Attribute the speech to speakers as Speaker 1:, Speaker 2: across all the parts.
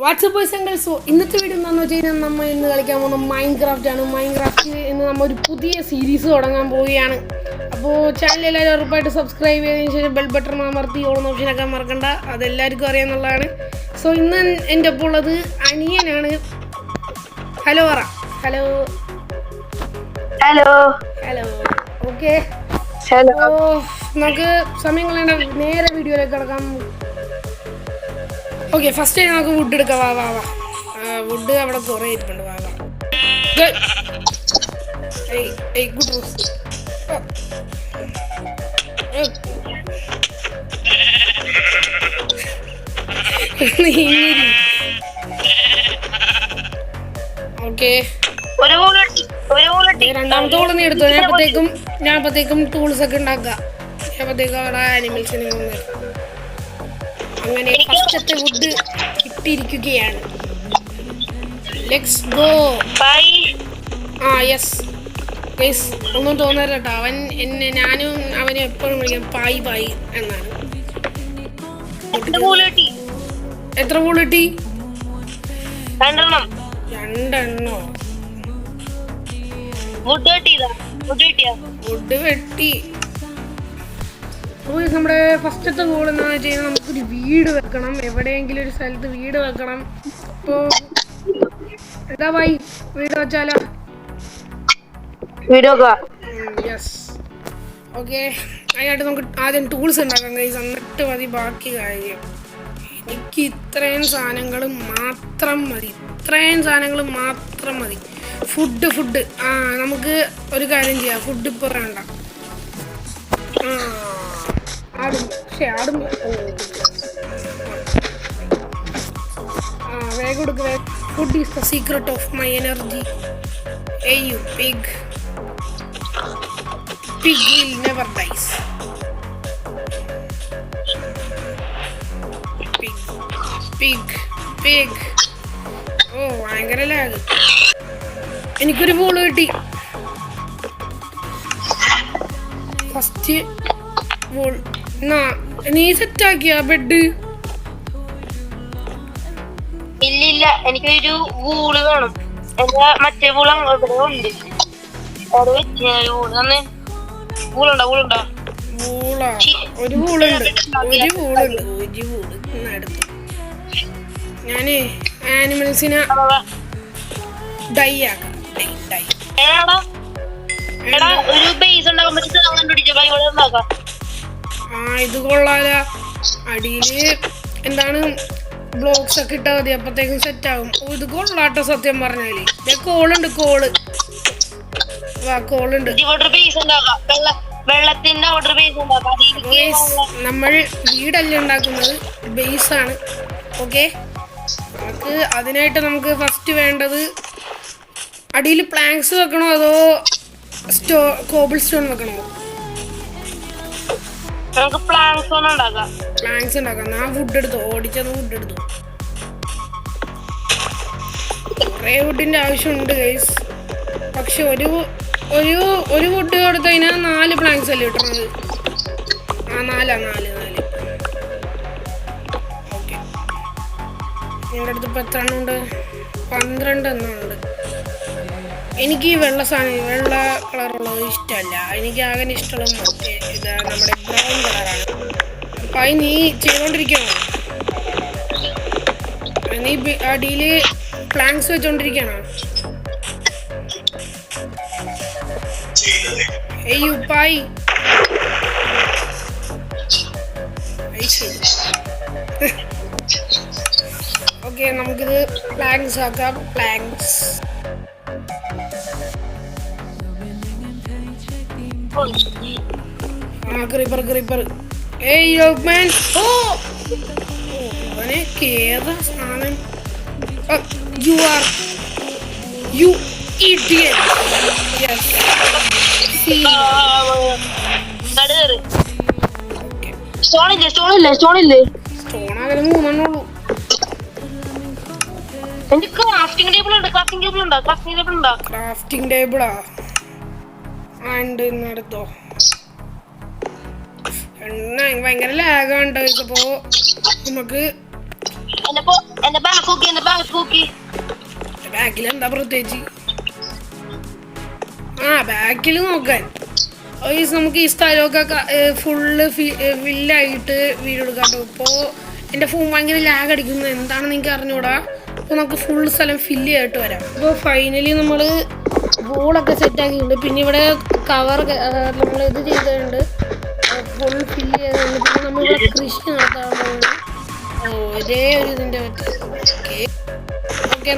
Speaker 1: WhatsApp boys and girls. ഇന്നത്തെ video എന്താണെന്ന് വെച്ച് കഴിഞ്ഞാൽ നമ്മൾ ഇന്ന് കളിക്കാൻ പോകുന്ന മൈൻക്രാഫ്റ്റ് ആണ്. മൈൻക്രാഫ്റ്റ് ഇന്ന് നമ്മൾ ഒരു പുതിയ സീരീസ് തുടങ്ങാൻ പോവുകയാണ്. അപ്പോൾ ചാനൽ എല്ലാവരും ഉറപ്പായിട്ട് സബ്സ്ക്രൈബ് ചെയ്തതിന് ശേഷം ബെൽ ബട്ടൺ അമർത്തി ഓൺ ഓപ്ഷനൊക്കെ മറക്കണ്ട, അതെല്ലാവർക്കും അറിയാമെന്നുള്ളതാണ്. സോ ഇന്ന് എൻ്റെ ഒപ്പം ഉള്ളത് അനിയനാണ്. ഹലോ പറ. Hello
Speaker 2: hello
Speaker 1: hello okay.
Speaker 2: Hello.
Speaker 1: നമുക്ക് സമയം കളയേണ്ട, നേരെ വീഡിയോയിലേക്ക് കിടക്കാം. ഓക്കെ, ഫസ്റ്റ് ടൈം നമുക്ക് വുഡ് എടുക്കാം. വാ വാ വാ, വുഡ് അവിടെ കുറേ ഇരിപ്പുണ്ട്. വാ വാ. Good rose. ഓക്കെ, രണ്ടാമത്തെ കോള് നീ എടുത്തോ. ഞാൻ അപ്പത്തേക്കും ടൂൾസ് ഒക്കെ ഉണ്ടാക്കാം. അപ്പത്തേക്കും അവിടെ ആനിമൽസിനെ അങ്ങനെ ഫസ്റ്റത്തെ വുഡ് കിട്ടിയിരിക്കുകയാണ്. Let's go. യെസ് ഗയ്സ്, ഒന്നും തോന്നരുത് കേട്ടോ. ഞാനും അവനെ എപ്പോഴും വിളിക്കാം പായി പായി എന്നാണ്. എത്ര പൂൾ കിട്ടി? 2 വുഡ് വെട്ടി. നമ്മുടെ ഫസ്റ്റത്തെ ഗോൾ എന്താണെന്ന് വെച്ച് കഴിഞ്ഞാൽ നമുക്കൊരു വീട് വെക്കണം. എവിടെയെങ്കിലും ഒരു സ്ഥലത്ത് വീട് വെക്കണം. അപ്പോൾ എന്താ ഭായി, വീട് വെച്ചാലോ? യെസ്. ഓക്കെ, അതിനായിട്ട് നമുക്ക് ആദ്യം ടൂൾസ് ഉണ്ടാക്കാം ഗൈസ്, എന്നിട്ട് മതി ബാക്കി കാര്യം. എനിക്ക് ഇത്രയും സാധനങ്ങൾ മാത്രം മതി. ഫുഡ് നമുക്ക് ഒരു കാര്യം ചെയ്യാം. ഫുഡ് ഇപ്പോൾ വേണ്ട. വേഗം കൊടുക്കുക. Food is the secret of my energy. Hey you pig. Pig will never dies. Pig. ഓ ഭയങ്കര ലാഗ്. എനിക്കൊരു ബോൾ കിട്ടി. First ball. നീ സെറ്റാക്കിയ ബെഡ്?
Speaker 2: ഇല്ലില്ല, എനിക്കൊരു വൂള് വേണം. മറ്റേ വൂളം ഇവിടെ ഉണ്ട്.
Speaker 1: ഒരു വൂളുണ്ട്. ഞാന് ആനിമൽസിനെ ഡൈ ആക്കാം.
Speaker 2: ഒരു ബേസ് ഉണ്ടാക്കാൻ.
Speaker 1: ഇത് കൊള്ളാല. അടിയില് എന്താണ് ബ്ലോക്സ് ഒക്കെ ഇട്ടാൽ മതി, അപ്പത്തേക്കും സെറ്റ് ആകും. ഇത് കൊള്ളാട്ടോ സത്യം പറഞ്ഞാല്. കോളുണ്ട്. നമ്മൾ വീടല്ല ഉണ്ടാക്കുന്നത്, ബേസ് ആണ്. ഓക്കെ, അതിനായിട്ട് നമുക്ക് ഫസ്റ്റ് വേണ്ടത് അടിയിൽ പ്ലാങ്ക്സ് വെക്കണോ അതോ കോബിൾ സ്റ്റോൺ വെക്കണോ? പ്ലാങ്ക്സ് ഉണ്ടാക്കാം. ഞാൻ വുഡ് എടുത്തു, ഓടിച്ചത് വുഡ് എടുത്തു. കുറേ വുഡിന്റെ ആവശ്യമുണ്ട് ഗൈസ്. പക്ഷെ ഒരു വുഡ് കൊടുത്തു കഴിഞ്ഞാൽ 4 പ്ലാങ്ക്സ് അല്ലേ കിട്ടണത്? 4. ഓക്കെ, നിങ്ങളുടെ അടുത്ത് ഇപ്പം എത്ര എണ്ണം ഉണ്ട്? 12 എണ്ണം ഉണ്ട്. എനിക്ക് ഈ വെള്ള കളറുള്ളത് ഇഷ്ടമല്ല. എനിക്ക് ആകെ ഇഷ്ടമുള്ള മറ്റേ നമ്മുടെ ബ്രൗൺ കളറാണ്. അപ്പം അത് നീ ചെയ്തോണ്ടിരിക്കണോ? നീ അടിയില് പ്ലാങ്ക്സ് വെച്ചോണ്ടിരിക്കണോ? ഉപ്പായി. ഓക്കെ, നമുക്കിത് പ്ലാങ്ക്സ് ആക്കാം. ക്രീപ്പർ. Man. അവനെ കേറ സാധനം. You idiot. Yes.
Speaker 2: സ്റ്റോണില്ലേ?
Speaker 1: അങ്ങനെ 3 എണ്ണുള്ളൂ.
Speaker 2: എനിക്ക് ക്രാഫ്റ്റിംഗ്
Speaker 1: ടേബിളാ എടുത്തോ. ഭയങ്കര ലാഗാണ്. ഇതിപ്പോ നമുക്ക്
Speaker 2: എന്റെ ബാക്ക് നോക്കി
Speaker 1: ബാക്കിൽ എന്താ പ്രത്യേകിച്ച്? ബാക്കിൽ നോക്കാൻ നമുക്ക് ഈ സ്ഥലമൊക്കെ ഫുള്ള് ഫില്ലായിട്ട് വീഡിയോ എടുക്കാം കേട്ടോ. ഇപ്പോൾ എൻ്റെ ഫോൺ ഭയങ്കര ലാഗ് അടിക്കുന്നത് എന്താണെന്ന് എനിക്ക് അറിഞ്ഞൂടാ. അപ്പോൾ നമുക്ക് ഫുൾ സ്ഥലം ഫില്ല് ചെയ്തിട്ട് വരാം. അപ്പോൾ ഫൈനലി നമ്മൾ ബോളൊക്കെ സെറ്റാക്കിയിട്ടുണ്ട്. പിന്നെ ഇവിടെ കവർ നമ്മൾ ഇത് ചെയ്തിട്ടുണ്ട്, ഫുൾ ഫില്ല് ചെയ്തിട്ടുണ്ട്. പിന്നെ നമ്മളിവിടെ കൃഷി നടത്താൻ പോകുന്നത് ഒരേ ഒരു ഇതിൻ്റെ ഓക്കെ.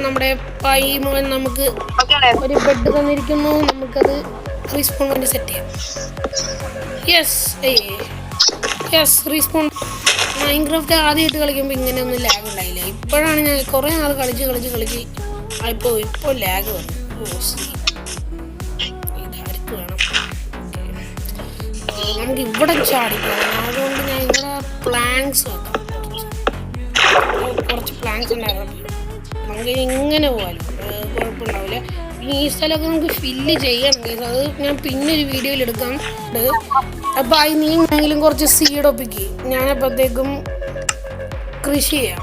Speaker 1: നമ്മുടെ പൈ മുഴുവൻ നമുക്ക് ഒരു ബെഡ് തന്നിരിക്കുന്നു. നമുക്കത് റീസ്പോൺ വേണ്ടി സെറ്റ് ചെയ്യാം. Yes respawn. മൈൻക്രാഫ്റ്റ് ആദ്യമായിട്ട് കളിക്കുമ്പോൾ ഇങ്ങനെയൊന്നും ലാഗ് ഉണ്ടായില്ല. ഇപ്പോഴാണ് ഞാൻ കുറേ നാൾ കളിച്ച് ഇപ്പോൾ ലാഗ് വന്നു. ഇതാർക്ക് വേണം? നമുക്ക് ഇവിടെ ചാടിക്കണം. അതുകൊണ്ട് ഞാൻ ഇവിടെ പ്ലാങ്ക്സ് വെക്കാം. കുറച്ച് പ്ലാങ്ക്സ് ഉണ്ടായിരുന്നു. നമുക്ക് ഇങ്ങനെ പോകാനും കുഴപ്പമുണ്ടാവില്ല. പിന്നെ ഈ സ്ഥലമൊക്കെ നമുക്ക് ഫില്ല് ചെയ്യണം. അത് ഞാൻ പിന്നെ ഒരു വീഡിയോയിൽ എടുക്കാം. അപ്പം അത് നീ എങ്കിലും കുറച്ച് സീഡ് ഒപ്പിക്ക്. ഞാനപ്പോഴത്തേക്കും കൃഷി ചെയ്യാം.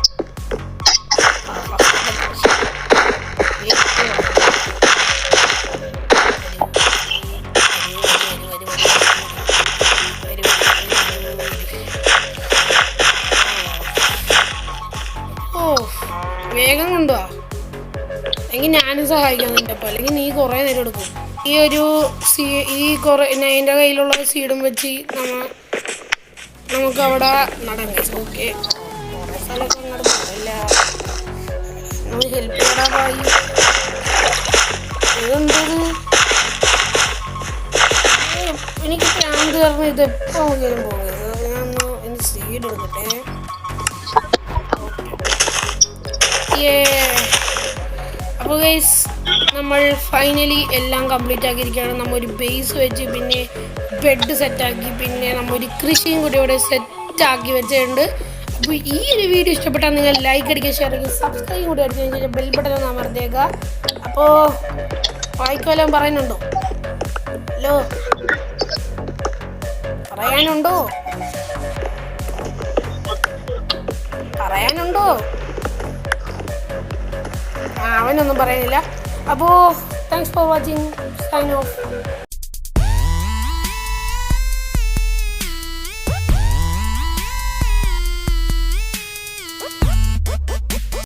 Speaker 1: വേഗം കൊണ്ടുവാ, അല്ലെങ്കിൽ ഞാനും സഹായിക്കാം നിൻ്റെ ഒപ്പം. അല്ലെങ്കിൽ നീ കുറേ നേരം എടുക്കും. എൻ്റെ കയ്യിലുള്ള സീഡും വെച്ച് നമുക്ക് അവിടെ നടാം. ഓക്കെ, കുറേ സ്ഥലമൊക്കെ അങ്ങോട്ട് പോകില്ല. നമ്മൾ ഹെൽപ്പ് ചെയ്യടാ പോയി. ഇതെന്തത്? എനിക്ക് പ്രാന്ത് കാരണം ഇത് എപ്പോൾ നോക്കിയാലും പോകുന്നത്. ഞാനൊന്ന് എൻ്റെ സീഡ് എടുക്കട്ടെ. അപ്പോൾ ഗൈസ്, നമ്മൾ ഫൈനലി എല്ലാം കംപ്ലീറ്റ് ആക്കിയിരിക്കുകയാണ്. നമ്മൾ ഒരു ബേസ് വെച്ച്, പിന്നെ ബെഡ് സെറ്റാക്കി, പിന്നെ നമ്മളൊരു കൃഷിയും കൂടി ഇവിടെ സെറ്റാക്കി വെച്ചിട്ടുണ്ട്. അപ്പോൾ ഈ ഒരു വീഡിയോ ഇഷ്ടപ്പെട്ടാൽ നിങ്ങൾ ലൈക്ക് അടിക്കുക, ഷെയർ ചെയ്യുക, സബ്സ്ക്രൈബ് കൂടി അടിച്ചതിന് ശേഷം ബെൽ ബട്ടൺ ഒന്ന് അമർത്തിയേക്കുക. അപ്പോൾ വായിക്കുമല്ലോ പറയാനുണ്ടോ? ഹലോ, പറയാനുണ്ടോ? അവനൊന്നും പറയുന്നില്ല. അപ്പോൾ thanks for watching. Sign of.